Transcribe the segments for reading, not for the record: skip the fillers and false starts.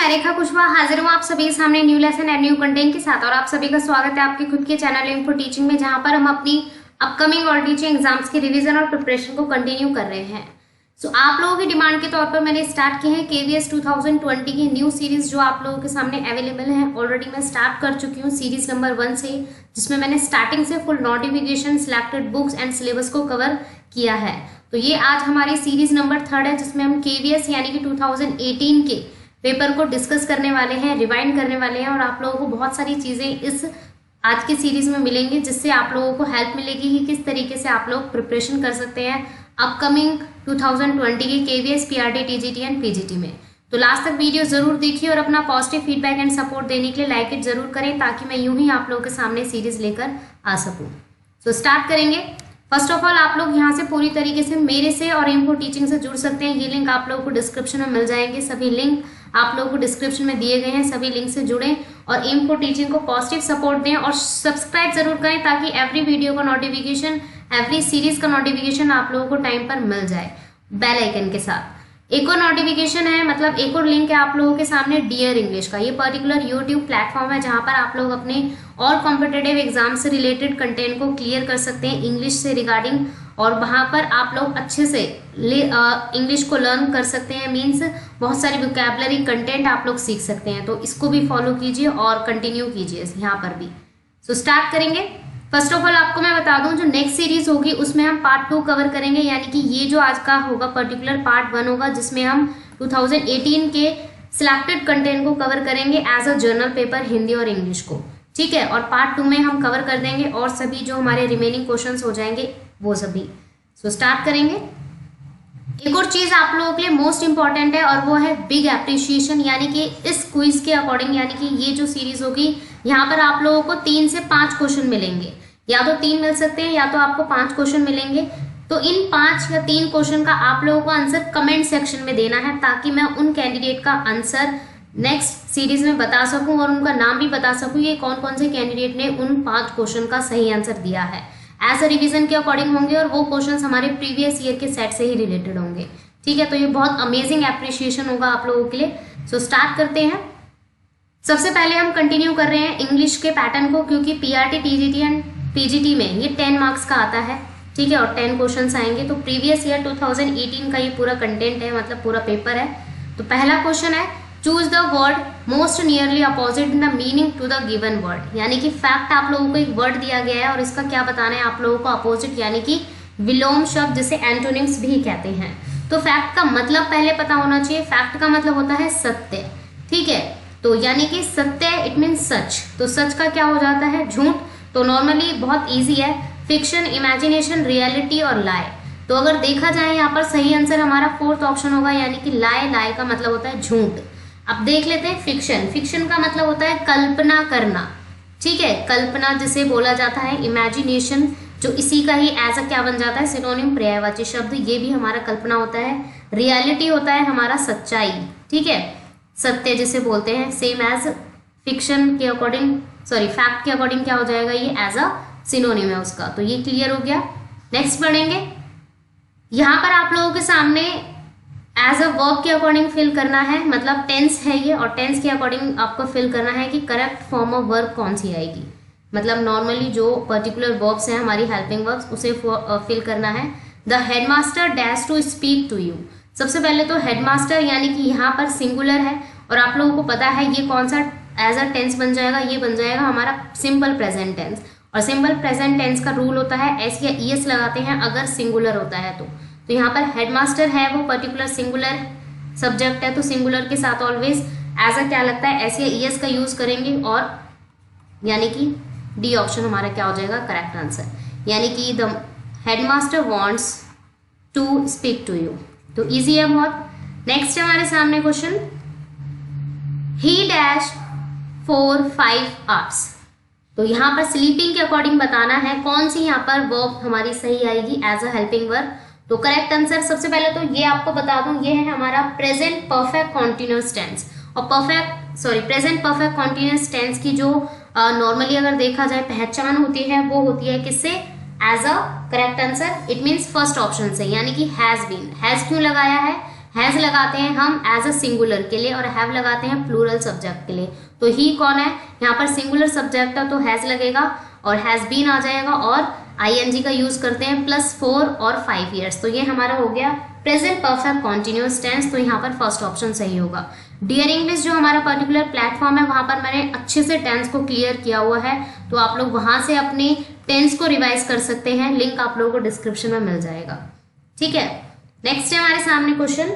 मैं रेखा कुशवाहा हाजिर हूँ आप सभी के सामने new lesson and new content के साथ। और आप सभी का स्वागत है आपके खुद के चैनल एम फॉर टीचिंग में, जहां पर हम अपनी अपकमिंग और टीचिंग एग्जाम्स की रिवीजन और प्रिपरेशन को कंटिन्यू कर रहे हैं। आप लोगों की डिमांड के तौर पर मैंने स्टार्ट की है KVS 2020 की न्यू सीरीज, जो आप लोगों के सामने अवेलेबल है। ऑलरेडी मैं स्टार्ट कर चुकी हूँ सीरीज नंबर 1 से, जिसमें मैंने स्टार्टिंग से full notification, selected books and syllabus को कवर किया है। तो ये आज हमारी सीरीज नंबर 3 है, जिसमें हम KVS यानी कि 2018 के पेपर को डिस्कस करने वाले हैं, रिवाइंड करने वाले हैं। और आप लोगों को बहुत सारी चीजें इस आज की सीरीज में मिलेंगी, जिससे आप लोगों को हेल्प मिलेगी कि किस तरीके से आप लोग प्रिपरेशन कर सकते हैं अपकमिंग 2020 के KVS, PRT, TGT and PGT में। तो लास्ट तक वीडियो जरूर देखिए और अपना पॉजिटिव फीडबैक एंड सपोर्ट देने के लिए लाइक इट जरूर करें, ताकि मैं यूं ही आप लोगों के सामने सीरीज लेकर आ सकूं। तो स्टार्ट करेंगे। फर्स्ट ऑफ ऑल आप लोग यहाँ से पूरी तरीके से मेरे से और एम फॉर टीचिंग से जुड़ सकते हैं। ये लिंक आप लोगों को डिस्क्रिप्शन में मिल जाएंगे। सभी लिंक आप लोगों को डिस्क्रिप्शन में दिए गए हैं। सभी लिंक से जुड़ें और एम फॉर टीचिंग को पॉजिटिव सपोर्ट दें और सब्सक्राइब जरूर करें, ताकि एवरी वीडियो का नोटिफिकेशन, एवरी सीरीज का नोटिफिकेशन आप लोगों को टाइम पर मिल जाए बेल आइकन के साथ। एक और नोटिफिकेशन है, मतलब एक और लिंक है आप लोगों के सामने डियर इंग्लिश का। ये पर्टिकुलर यूट्यूब प्लेटफॉर्म है, जहां पर आप लोग अपने और कॉम्पिटेटिव एग्जाम से रिलेटेड कंटेंट को क्लियर कर सकते हैं इंग्लिश से रिगार्डिंग। और वहां पर आप लोग अच्छे से इंग्लिश को लर्न कर सकते हैं, मीन्स बहुत सारी वोकैबुलरी कंटेंट आप लोग सीख सकते हैं। तो इसको भी फॉलो कीजिए और कंटिन्यू कीजिए यहाँ पर भी। सो स्टार्ट करेंगे। फर्स्ट ऑफ ऑल आपको मैं बता दूं, जो नेक्स्ट सीरीज होगी उसमें हम पार्ट 2 कवर करेंगे, यानी कि ये जो आज का होगा पर्टिकुलर पार्ट 1 होगा, जिसमें हम 2018 के सिलेक्टेड कंटेंट को कवर करेंगे as a journal paper, Hindi और इंग्लिश को। ठीक है, और पार्ट 2 में हम कवर कर देंगे और सभी जो हमारे रिमेनिंग क्वेश्चंस हो जाएंगे वो सभी। सो स्टार्ट करेंगे। एक और चीज आप लोगों के लिए मोस्ट इंपॉर्टेंट है, और वो है बिग एप्रिसिएशन, यानी कि इस क्विज के अकॉर्डिंग, यानी कि ये जो सीरीज होगी यहाँ पर आप लोगों को 3 से 5 क्वेश्चन मिलेंगे। या तो 3 मिल सकते हैं या तो आपको 5 क्वेश्चन मिलेंगे। तो इन 5 या 3 क्वेश्चन का आप लोगों को आंसर कमेंट सेक्शन में देना है, ताकि मैं उन कैंडिडेट का आंसर नेक्स्ट सीरीज में बता सकूं और उनका नाम भी बता सकूं ये कौन कौन से कैंडिडेट ने उन 5 क्वेश्चन का सही आंसर दिया है। एज अ रिवीजन के अकॉर्डिंग होंगे और वो क्वेश्चन हमारे प्रीवियस ईयर के सेट से ही रिलेटेड होंगे। ठीक है, तो ये बहुत अमेजिंग एप्रिसिएशन होगा आप लोगों के लिए। सो स्टार्ट करते हैं। सबसे पहले हम कंटिन्यू कर रहे हैं इंग्लिश के पैटर्न को, क्योंकि PRT, TGT एंड PGT में ये 10 मार्क्स का आता है। ठीक है, और 10 क्वेश्चन आएंगे। तो प्रीवियस ईयर 2018 का ये पूरा कंटेंट है, मतलब पूरा पेपर है। तो पहला क्वेश्चन है, choose the word most nearly opposite in the meaning to the given word. यानी कि फैक्ट आप लोगों को एक वर्ड दिया गया है और इसका क्या बताना है आप लोगों को अपोजिट, यानी कि विलोम शब्द, जिसे एंटोनिम्स भी कहते हैं। तो फैक्ट का मतलब पहले पता होना चाहिए। फैक्ट का मतलब होता है सत्य। ठीक है, तो यानी कि सत्य इट मीन सच। तो सच का क्या हो जाता है? झूठ। तो नॉर्मली बहुत इजी है, फिक्शन, इमेजिनेशन, रियलिटी और लाए। तो अगर देखा जाए यहाँ पर सही आंसर हमारा 4th ऑप्शन होगा, यानी कि लाए। लाए का मतलब होता है झूठ। अब देख लेते हैं फिक्शन। फिक्शन का मतलब होता है कल्पना करना। ठीक है, कल्पना जिसे बोला जाता है। इमेजिनेशन जो इसी का ही एज अ क्या बन जाता है, सिनोनिम, पर्यायवाची शब्द, ये भी हमारा कल्पना होता है। रियलिटी होता है हमारा सच्चाई। ठीक है, सत्य जिसे बोलते हैं, सेम एज फिक्शन के अकॉर्डिंग, सॉरी फैक्ट के अकॉर्डिंग क्या हो जाएगा, ये एज अ सिनोनिम है उसका। तो ये क्लियर हो गया। नेक्स्ट पढ़ेंगे। यहाँ पर आप लोगों के सामने एज अ वर्ब के अकॉर्डिंग फिल करना है, मतलब टेंस है ये, और टेंस के अकॉर्डिंग आपको फिल करना है कि करेक्ट फॉर्म ऑफ वर्ब कौन सी आएगी। मतलब नॉर्मली जो पर्टिकुलर वर्ब्स हैं हमारी हेल्पिंग वर्ब्स, उसे फिल करना है। The headmaster dash to speak to you. सबसे पहले तो हेडमास्टर यानी कि यहाँ पर सिंगुलर है, और आप लोगों को पता है ये कौन सा एज अ टेंस बन जाएगा, ये बन जाएगा हमारा सिंपल प्रेजेंट टेंस। और सिंपल प्रेजेंट टेंस का रूल होता है एस या ES लगाते हैं अगर सिंगुलर होता है तो यहाँ पर हेडमास्टर है वो पर्टिकुलर सिंगुलर सब्जेक्ट है, तो सिंगुलर के साथ ऑलवेज एज अ क्या लगता है, एस या ES का यूज करेंगे, और यानी कि डी ऑप्शन हमारा क्या हो जाएगा करेक्ट आंसर। यानी कि the headmaster wants to speak to you. तो इजी है बहुत। नेक्स्ट है हमारे सामने क्वेश्चन, ही डैश 4-5 आवर्स। तो यहाँ पर स्लीपिंग के अकॉर्डिंग बताना है कौन सी यहाँ पर वर्ब हमारी सही आएगी एज अ हेल्पिंग वर्ब। तो करेक्ट आंसर सबसे पहले तो ये आपको बता दूं, ये है हमारा प्रेजेंट परफेक्ट कॉन्टिन्यूअस टेंस। और प्रेजेंट परफेक्ट कॉन्टिन्यूअस टेंस की जो नॉर्मली अगर देखा जाए पहचान होती है, वो होती है किससे, as a correct answer it means first option से, यानी कि हैज बीन। हैज क्यों लगाया है, हैज लगाते हैं हम एज अ सिंगुलर के लिए और हैव लगाते हैं प्लूरल सब्जेक्ट के लिए। तो ही कौन है, यहाँ पर सिंगुलर सब्जेक्ट है तो हैज लगेगा और हैज बीन आ जाएगा और आईएनजी का यूज करते हैं +4 और 5 ईयर्स। तो ये हमारा हो गया प्रेजेंट परफेक्ट कॉन्टिन्यूअस टेंस। तो यहाँ पर फर्स्ट ऑप्शन सही होगा। डियर इंग्लिश जो हमारा पर्टिकुलर प्लेटफॉर्म है वहां पर मैंने अच्छे से टेंस को क्लियर किया हुआ है, तो आप लोग वहां से अपने टेंस को रिवाइज कर सकते हैं। लिंक आप लोगों को डिस्क्रिप्शन में मिल जाएगा। ठीक है, नेक्स्ट है हमारे सामने क्वेश्चन,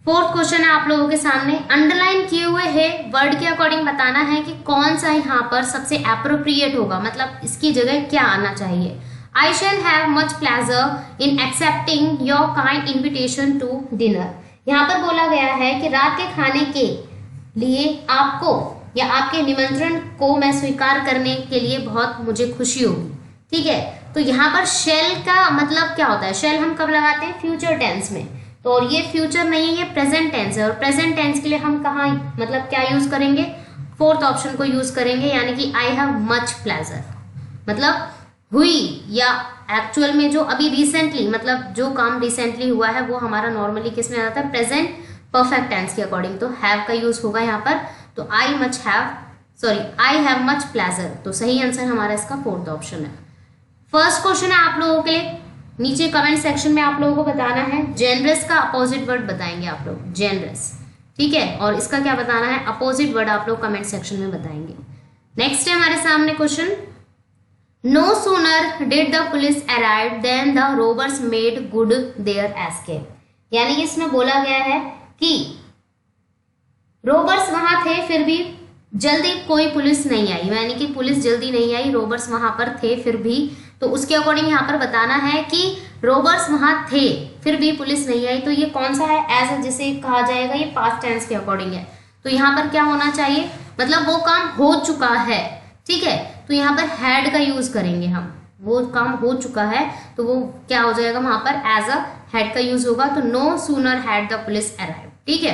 फोर्थ क्वेश्चन है आप लोगों के सामने। अंडरलाइन किए हुए है वर्ड के अकॉर्डिंग बताना है कि कौन सा यहाँ पर सबसे एप्रोप्रिएट होगा, मतलब इसकी जगह क्या आना चाहिए। I shall have much pleasure in accepting your kind invitation to dinner। यहाँ पर बोला गया है कि रात के खाने के लिए आपको या आपके निमंत्रण को मैं स्वीकार करने के लिए बहुत मुझे खुशी होगी। ठीक है, तो यहाँ पर शेल का मतलब क्या होता है, शेल हम कब लगाते हैं, फ्यूचर टेंस में। तो और ये फ्यूचर नहीं है, ये प्रेजेंट टेंस है और प्रेजेंट टेंस के लिए हम कहाँ मतलब क्या यूज करेंगे, फोर्थ ऑप्शन को यूज करेंगे, यानी कि आई हैव मच प्लेजर, मतलब हुई या एक्चुअल में जो अभी रिसेंटली मतलब जो काम रिसेंटली हुआ है वो हमारा नॉर्मली किस में आता है, प्रेजेंट परफेक्ट टेंस के अकॉर्डिंग। तो हैव का यूज होगा यहाँ पर। तो आई हैव मच प्लेजर, तो सही आंसर हमारा इसका फोर्थ ऑप्शन है। फर्स्ट क्वेश्चन है आप लोगों के लिए, नीचे कमेंट सेक्शन में आप लोगों को बताना है जेनरस का अपोजिट वर्ड बताएंगे आप लोग, जेनरस। ठीक है, और इसका क्या बताना है, अपोजिट वर्ड आप लोग कमेंट सेक्शन में बताएंगे। नेक्स्ट है हमारे सामने question, No sooner did the police arrive than the robbers made good their escape। यानी इसमें बोला गया है कि रोबर्स वहां थे फिर भी जल्दी कोई पुलिस नहीं आई, यानी कि पुलिस जल्दी नहीं आई, रोबर्स वहां पर थे फिर भी। तो उसके अकॉर्डिंग यहाँ पर बताना है कि रोबर्स वहां थे फिर भी पुलिस नहीं आई। तो ये कौन सा है, ऐसा जिसे कहा जाएगा, ये पास्ट टेंस के अकॉर्डिंग है। तो यहाँ पर क्या होना चाहिए, मतलब वो काम हो चुका है। ठीक है, तो यहाँ पर हैड का यूज करेंगे हम, वो काम हो चुका है तो वो क्या हो जाएगा वहां पर एज अ हैड का यूज होगा। तो no sooner had the police arrive. ठीक है,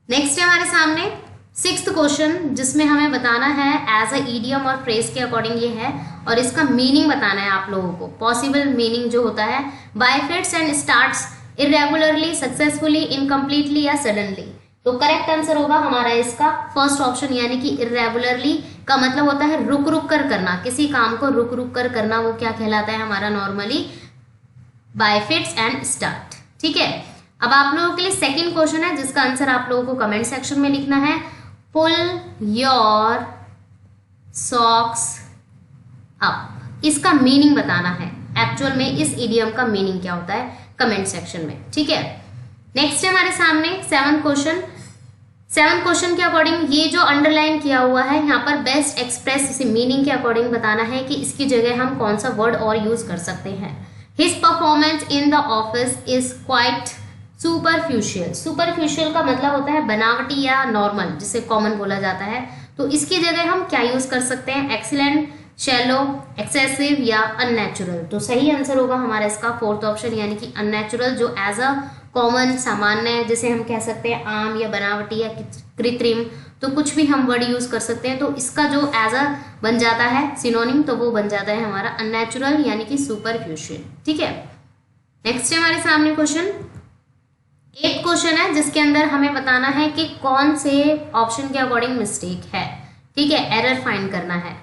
नेक्स्ट है हमारे सामने सिक्स्थ क्वेश्चन, जिसमें हमें बताना है एज अ ईडियम और फ्रेज के अकॉर्डिंग ये है और इसका मीनिंग बताना है आप लोगों को। पॉसिबल मीनिंग जो होता है, bye fits and starts irregularly, successfully, incompletely या सडनली। तो करेक्ट आंसर होगा हमारा इसका फर्स्ट ऑप्शन, यानी कि इरेगुलरली का मतलब होता है रुक रुक कर करना, किसी काम को रुक रुक कर करना, वो क्या कहलाता है हमारा normally bye fits and start. ठीक है, अब आप लोगों के लिए सेकंड क्वेश्चन है जिसका आंसर आप लोगों को कमेंट सेक्शन में लिखना है। पुल योर सॉक्स अप, इसका मीनिंग बताना है, एक्चुअल में इस इडियम का मीनिंग क्या होता है कमेंट सेक्शन में। ठीक है, नेक्स्ट है हमारे सामने सेवंथ क्वेश्चन। सेवंथ क्वेश्चन के अकॉर्डिंग ये जो अंडरलाइन किया हुआ है यहाँ पर बेस्ट एक्सप्रेस इसी मीनिंग के अकॉर्डिंग बताना है कि इसकी जगह हम कौन सा वर्ड और यूज कर सकते हैं। His performance in the office is quite superficial. Superficial का मतलब होता है बनावटी या नॉर्मल, जिसे कॉमन बोला जाता है। तो इसकी जगह हम क्या यूज कर सकते हैं, एक्सीलेंट, शैलो, एक्सेसिव या अननेचुरल। तो सही आंसर होगा हमारा इसका फोर्थ ऑप्शन, यानी कि अननेचुरल, जो एज अ कॉमन सामान्य जिसे हम कह सकते हैं आम या बनावटी या कृत्रिम, तो कुछ भी हम वर्ड यूज कर सकते हैं। तो इसका जो एज अ बन जाता है सिनोनिम, तो वो बन जाता है हमारा अननेचुरल यानी कि सुपरफिशियल। ठीक है, नेक्स्ट है हमारे सामने क्वेश्चन, एक क्वेश्चन है जिसके अंदर हमें बताना है कि कौन से ऑप्शन के अकॉर्डिंग मिस्टेक है। ठीक है, एरर फाइंड करना है।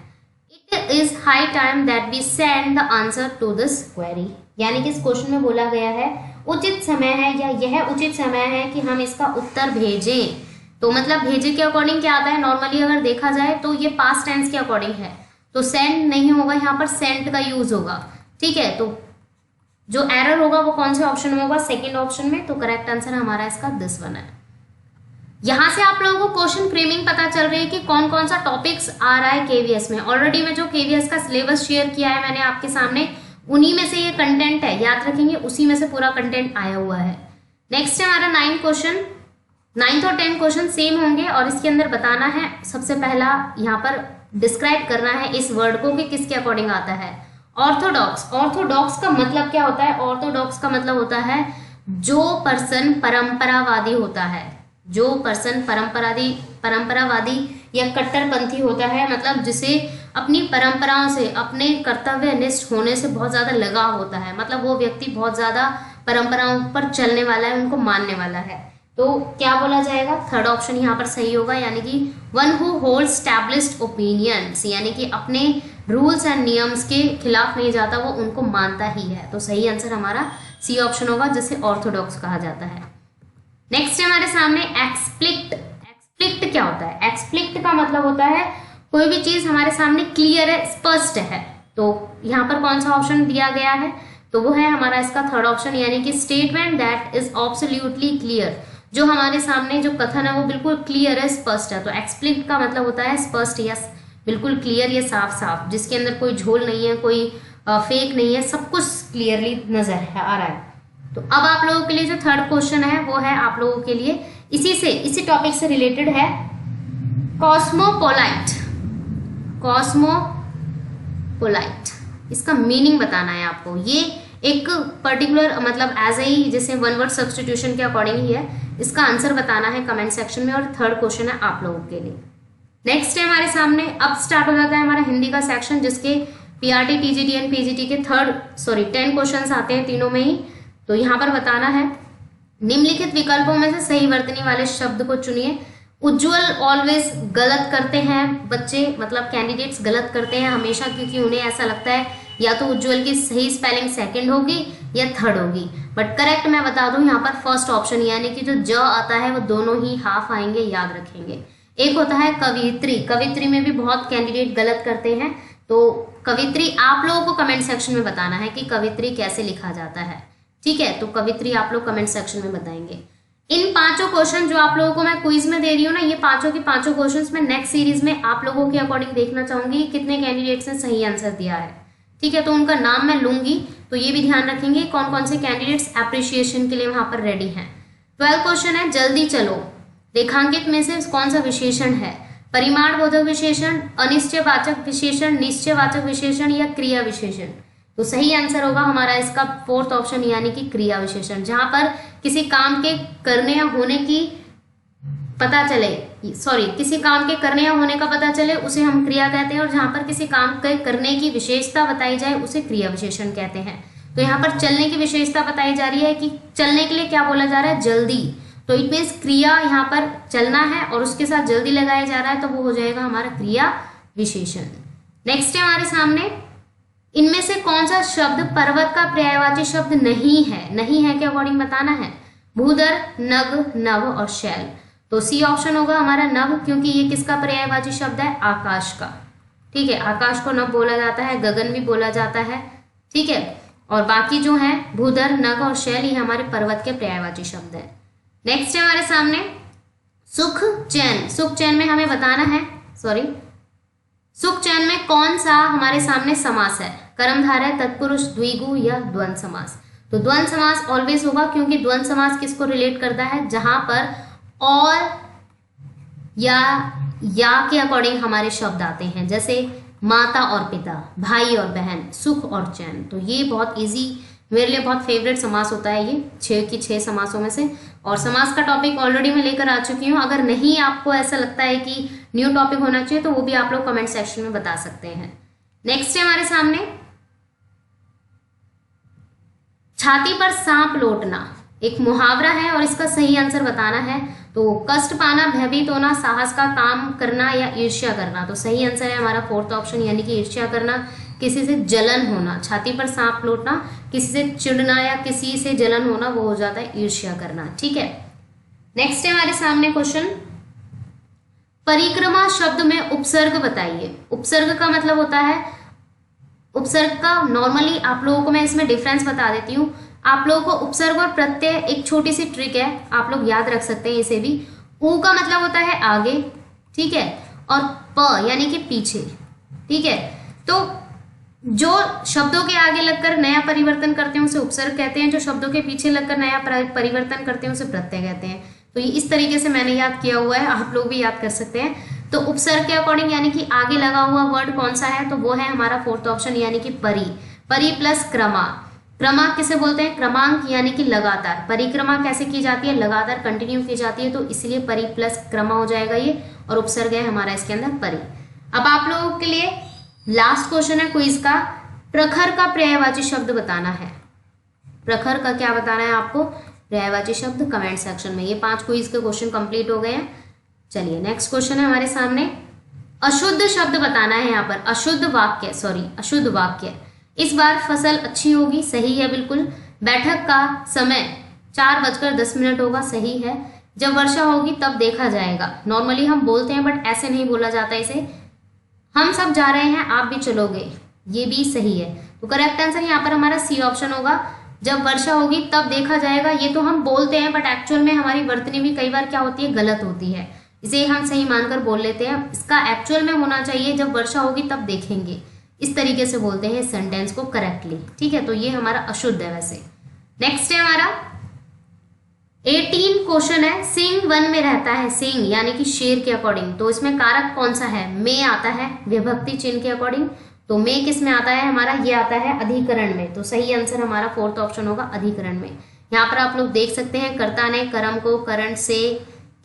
It is high time that we send the answer to this query, यानी कि इस क्वेश्चन में बोला गया है उचित समय है या यह उचित समय है कि हम इसका उत्तर भेजें। तो मतलब भेजे के अकॉर्डिंग क्या आता है, नॉर्मली अगर देखा जाए तो ये पास्ट टेंस के अकॉर्डिंग है, तो सेंड नहीं होगा, यहाँ पर सेंट का यूज होगा। ठीक है, तो जो एरर होगा वो कौन से ऑप्शन में होगा, सेकंड ऑप्शन में। तो करेक्ट आंसर हमारा इसका दिस वन है। यहाँ से आप लोगों को क्वेश्चन फ्रेमिंग पता चल रही है कि कौन कौन सा टॉपिक्स आ रहा है केवीएस में। ऑलरेडी मैं जो केवीएस का सिलेबस शेयर किया है मैंने आपके सामने, उन्हीं में से ये कंटेंट है, याद रखेंगे उसी में से पूरा कंटेंट आया हुआ है। नेक्स्ट है हमारा 9th क्वेश्चन। 9th और 10th क्वेश्चन सेम होंगे और इसके अंदर बताना है, सबसे पहला यहाँ पर डिस्क्राइब करना है इस वर्ड को कि किसके अकॉर्डिंग आता है। ऑर्थोडॉक्स, ऑर्थोडॉक्स का मतलब क्या होता है, ऑर्थोडॉक्स का मतलब होता है जो पर्सन परंपरावादी होता है, जो पर्सन परंपरावादी या कट्टरपंथी होता है, मतलब जिसे अपनी परंपराओं से, अपने कर्तव्यनिष्ठ होने से बहुत ज्यादा लगाव होता है, मतलब वो व्यक्ति बहुत ज्यादा परंपराओं पर चलने वाला है, उनको मानने वाला है। तो क्या बोला जाएगा, थर्ड ऑप्शन यहाँ पर सही होगा, यानी कि one who hold established opinions, यानी कि अपने रूल्स एंड नियम्स के खिलाफ नहीं जाता, वो उनको मानता ही है। तो सही आंसर हमारा सी ऑप्शन होगा, जिसे ऑर्थोडॉक्स कहा जाता है। नेक्स्ट है हमारे सामने एक्सप्लिक्ट। एक्सप्लिक्ट क्या होता है? एक्सप्लिक्ट का मतलब होता है कोई भी चीज हमारे सामने क्लियर है, स्पष्ट है। तो यहाँ पर कौन सा ऑप्शन दिया गया है? तो वो है हमारा इसका थर्ड ऑप्शन, यानी कि स्टेटमेंट दैट इज ऑब्सोल्यूटली क्लियर, जो हमारे सामने जो कथन है वो बिल्कुल क्लियर है, स्पष्ट है। तो एक्सप्लिक्ट का मतलब होता है स्पष्ट या बिल्कुल क्लियर, ये साफ साफ, जिसके अंदर कोई झोल नहीं है, कोई फेक नहीं है, सब कुछ क्लियरली नजर है, आ रहा है। तो अब आप लोगों के लिए जो थर्ड क्वेश्चन है वो है आप लोगों के लिए इसी टॉपिक से रिलेटेड है, कॉस्मोपोलाइट। कॉस्मोपोलाइट, इसका मीनिंग बताना है आपको। ये एक पर्टिकुलर मतलब एज ही जैसे वन वर्ड सब्सटीट्यूशन के अकॉर्डिंग ही है, इसका आंसर बताना है कमेंट सेक्शन में, और थर्ड क्वेश्चन है आप लोगों के लिए। नेक्स्ट है हमारे सामने, अब स्टार्ट हो जाता है हमारा हिंदी का सेक्शन, जिसके पीआरटी, टीजीटी एंड पीजीटी के 10 क्वेश्चन आते हैं तीनों में ही। तो यहाँ पर बताना है, निम्नलिखित विकल्पों में से सही वर्तनी वाले शब्द को चुनिए। उज्ज्वल ऑलवेज गलत करते हैं बच्चे, मतलब कैंडिडेट्स गलत करते हैं हमेशा, क्योंकि उन्हें ऐसा लगता है या तो उज्ज्वल की सही स्पेलिंग सेकंड होगी या थर्ड होगी, बट करेक्ट मैं बता दूं यहाँ पर फर्स्ट ऑप्शन, यानी कि जो ज आता है वो दोनों ही हाफ आएंगे, याद रखेंगे। एक होता है कवित्री, कवित्री में भी बहुत कैंडिडेट गलत करते हैं। तो कवित्री आप लोगों को कमेंट सेक्शन में बताना है कि कवित्री कैसे लिखा जाता है, ठीक है? तो कवित्री आप लोग कमेंट सेक्शन में बताएंगे। इन 5 क्वेश्चन जो आप लोगों को मैं क्विज में दे रही हूँ ना, ये 5 के 5 क्वेश्चन मैं नेक्स्ट सीरीज में आप लोगों के अकॉर्डिंग देखना चाहूंगी कितने कैंडिडेट्स ने सही आंसर दिया है, ठीक है? तो उनका नाम मैं लूंगी, तो ये भी ध्यान रखेंगे कौन कौन से कैंडिडेट्स एप्रिसिएशन के लिए वहां पर रेडी हैं। 12 क्वेश्चन है, जल्दी चलो। रेखांकित में से कौन सा विशेषण है? परिमाणबोधक विशेषण, अनिश्चयवाचक विशेषण, निश्चयवाचक विशेषण या क्रिया विशेषण? तो सही आंसर होगा हमारा इसका फोर्थ ऑप्शन, यानी कि क्रिया विशेषण। जहां पर किसी काम के करने या होने की पता चले, किसी काम के करने या होने का पता चले उसे हम क्रिया कहते हैं, और जहां पर किसी काम के करने की विशेषता बताई जाए उसे क्रिया विशेषण कहते हैं। तो यहाँ पर चलने की विशेषता बताई जा रही है कि चलने के लिए क्या बोला जा रहा है? जल्दी। तो इट मीन्स क्रिया यहाँ पर चलना है और उसके साथ जल्दी लगाया जा रहा है, तो वो हो जाएगा हमारा क्रिया विशेषण। नेक्स्ट है हमारे सामने, इनमें से कौन सा शब्द पर्वत का पर्यायवाची शब्द नहीं है? नहीं है के अकॉर्डिंग बताना है। भूधर, नग, नभ और शैल। तो सी ऑप्शन होगा हमारा नभ, क्योंकि ये किसका पर्यायवाची शब्द है? आकाश का, ठीक है? आकाश को नभ बोला जाता है, गगन भी बोला जाता है, ठीक है? और बाकी जो है भूधर, नग और शैल, ये हमारे पर्वत के पर्यायवाची शब्द है। नेक्स्ट है हमारे सामने सुख, चैन। सुख चैन में हमें बताना है, सुख चैन में कौन सा हमारे सामने समास है? कर्मधारय, तत्पुरुष, द्विगु या द्वंद्व समास? तो द्वंद्व समास ऑलवेज होगा, क्योंकि द्वंद्व समास किसको रिलेट करता है? जहां पर और या के अकॉर्डिंग हमारे शब्द आते हैं, जैसे माता और पिता, भाई और बहन, सुख और चैन। तो ये बहुत इजी, मेरे लिए बहुत फेवरेट समास होता है ये 6 की 6 समासों में से। और समास का टॉपिक ऑलरेडी मैं लेकर आ चुकी हूँ, अगर नहीं आपको ऐसा लगता है कि न्यू टॉपिक होना चाहिए तो वो भी आप लोग कमेंट सेक्शन में बता सकते हैं। नेक्स्ट है हमारे सामने छाती पर सांप लौटना, एक मुहावरा है और इसका सही आंसर बताना है। तो कष्ट पाना, भयभीत होना, साहस का काम करना या ईर्ष्या करना? तो सही आंसर है हमारा फोर्थ ऑप्शन, यानी कि ईर्ष्या करना, किसी से जलन होना। छाती पर सांप लौटना, किसी से चिढ़ना या किसी से जलन होना, वो हो जाता है ईर्ष्या करना, ठीक है? नेक्स्ट है हमारे सामने क्वेश्चन, परिक्रमा शब्द में उपसर्ग बताइए। उपसर्ग का मतलब होता है, उपसर्ग का नॉर्मली आप लोगों को मैं इसमें डिफरेंस बता देती हूँ। आप लोगों को उपसर्ग और प्रत्यय, एक छोटी सी ट्रिक है, आप लोग याद रख सकते हैं इसे भी। ऊ का मतलब होता है आगे, ठीक है? और प यानी कि पीछे, ठीक है? तो जो शब्दों के आगे लगकर नया परिवर्तन करते हैं उसे उपसर्ग कहते हैं, जो शब्दों के पीछे लगकर नया परिवर्तन करते हैं उसे प्रत्यय कहते हैं। तो ये इस तरीके से मैंने याद किया हुआ है, आप लोग भी याद कर सकते हैं। तो उपसर्ग के अकॉर्डिंग यानी कि आगे लगा हुआ वर्ड कौन सा है? तो वो है हमारा फोर्थ ऑप्शन, यानी कि परि। परि प्लस क्रमा। क्रमा किसे बोलते हैं? क्रमांक, यानी कि लगातार। परिक्रमा कैसे की जाती है? लगातार कंटिन्यू की जाती है, तो इसलिए परि प्लस क्रमा हो जाएगा ये, और उपसर्ग है हमारा इसके अंदर परि। अब आप लोगों के लिए लास्ट क्वेश्चन है क्विज का, प्रखर का पर्यायवाची शब्द बताना है। प्रखर का क्या बताना है आपको? पर्यायवाची शब्द कमेंट सेक्शन में। ये 5 क्विज के क्वेश्चन कंप्लीट हो गए हैं। चलिए नेक्स्ट क्वेश्चन है हमारे सामने, अशुद्ध शब्द बताना है यहाँ पर, अशुद्ध वाक्य। इस बार फसल अच्छी होगी, सही है बिल्कुल। बैठक का समय 4:10 होगा, सही है। जब वर्षा होगी तब देखा जाएगा, नॉर्मली हम बोलते हैं बट ऐसे नहीं बोला जाता इसे। हम सब जा रहे हैं, आप भी चलोगे, ये भी सही है। तो करेक्ट आंसर यहाँ पर हमारा सी ऑप्शन होगा, जब वर्षा होगी तब देखा जाएगा। ये तो हम बोलते हैं बट एक्चुअल में हमारी वर्तनी भी कई बार क्या होती है, गलत होती है। इसे हम सही मानकर बोल लेते हैं, इसका एक्चुअल में होना चाहिए जब वर्षा होगी तब देखेंगे। इस तरीके से बोलते हैं इस सेंटेंस को करेक्टली, ठीक है। तो ये हमारा अशुद्ध है वैसे। नेक्स्ट है हमारा 18 क्वेश्चन है, सिंह वन में रहता है, सिंह यानी कि शेर के अकॉर्डिंग। तो इसमें कारक कौन सा है? में आता है विभक्ति चिन्ह के अकॉर्डिंग। तो में किस में आता है हमारा? ये आता है अधिकरण में। तो सही आंसर हमारा 4th ऑप्शन होगा, अधिकरण में। यहाँ पर आप लोग देख सकते हैं, कर्ता ने कर्म को करण से,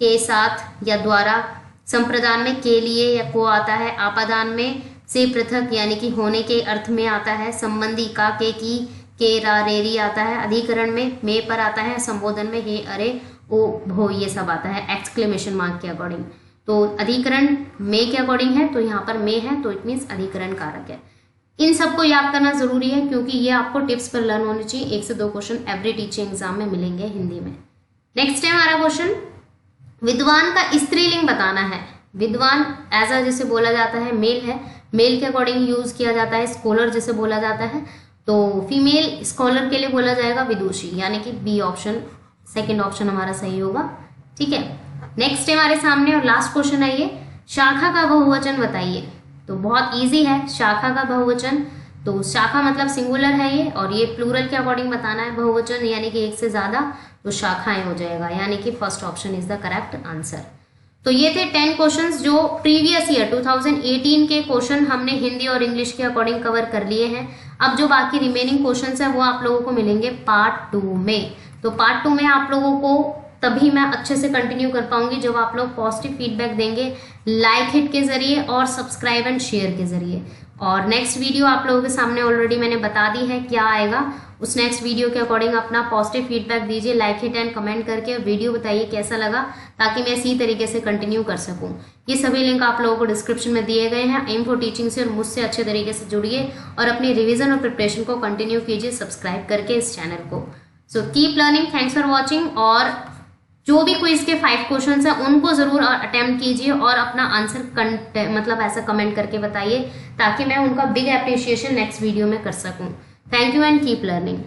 के साथ या द्वारा, संप्रदान में के लिए या को आता है, आपादान में से पृथक यानी कि होने के अर्थ में आता है, संबंधी का, के रा रेरी आता है, अधिकरण में पर आता है, संबोधन में हे अरे ओ भो ये सब आता है एक्सक्लेमेशन मार्क के अकॉर्डिंग। तो अधिकरण में के अकॉर्डिंग है, तो यहाँ पर में है तो इट मीन्स अधिकरण कारक है। इन सबको याद करना जरूरी है क्योंकि ये आपको टिप्स पर लर्न होनी चाहिए। 1 से 2 क्वेश्चन एवरी टीचिंग एग्जाम में मिलेंगे हिंदी में। नेक्स्ट है हमारा क्वेश्चन, विद्वान का स्त्रीलिंग बताना है। विद्वान एज अ जैसे बोला जाता है मेल है, मेल के अकॉर्डिंग यूज किया जाता है। स्कॉलर जैसे बोला जाता है, तो फीमेल स्कॉलर के लिए बोला जाएगा विदुषी, यानी कि बी ऑप्शन, 2nd ऑप्शन हमारा सही होगा, ठीक है। नेक्स्ट है हमारे सामने और लास्ट क्वेश्चन है ये, शाखा का बहुवचन बताइए। तो बहुत इजी है शाखा का बहुवचन। तो शाखा मतलब सिंगुलर है ये, और ये प्लूरल के अकॉर्डिंग बताना है बहुवचन, यानी कि 1 से ज्यादा, तो शाखाएं हो जाएगा, यानी कि 1st option is the correct answer. तो ये थे 10 क्वेश्चंस जो प्रीवियस ईयर 2018 के क्वेश्चन हमने हिंदी और इंग्लिश के अकॉर्डिंग कवर कर लिए हैं। अब जो बाकी रिमेनिंग क्वेश्चंस हैं वो आप लोगों को मिलेंगे पार्ट 2 में। तो पार्ट 2 में आप लोगों को तभी मैं अच्छे से कंटिन्यू कर पाऊंगी जब आप लोग पॉजिटिव फीडबैक देंगे, लाइक हिट के जरिए और सब्सक्राइब एंड शेयर के जरिए। और नेक्स्ट वीडियो आप लोगों के सामने ऑलरेडी मैंने बता दी है क्या आएगा। उस नेक्स्ट वीडियो के अकॉर्डिंग अपना पॉजिटिव फीडबैक दीजिए, लाइक हिट एंड कमेंट करके वीडियो बताइए कैसा लगा, ताकि मैं इसी तरीके से कंटिन्यू कर सकूं। ये सभी लिंक आप लोगों को डिस्क्रिप्शन में दिए गए हैं। एम फॉर टीचिंग से और मुझसे अच्छे तरीके से जुड़िए और अपनी रिविजन और प्रिपरेशन को कंटिन्यू कीजिए सब्सक्राइब करके इस चैनल को। So keep learning, thanks for watching. और जो भी क्विज के 5 क्वेश्चंस हैं उनको जरूर अटेम्प्ट कीजिए और अपना आंसर मतलब ऐसा कमेंट करके बताइए, ताकि मैं उनका बिग अप्रिशिएशन नेक्स्ट वीडियो में कर सकूं। Thank you and keep learning.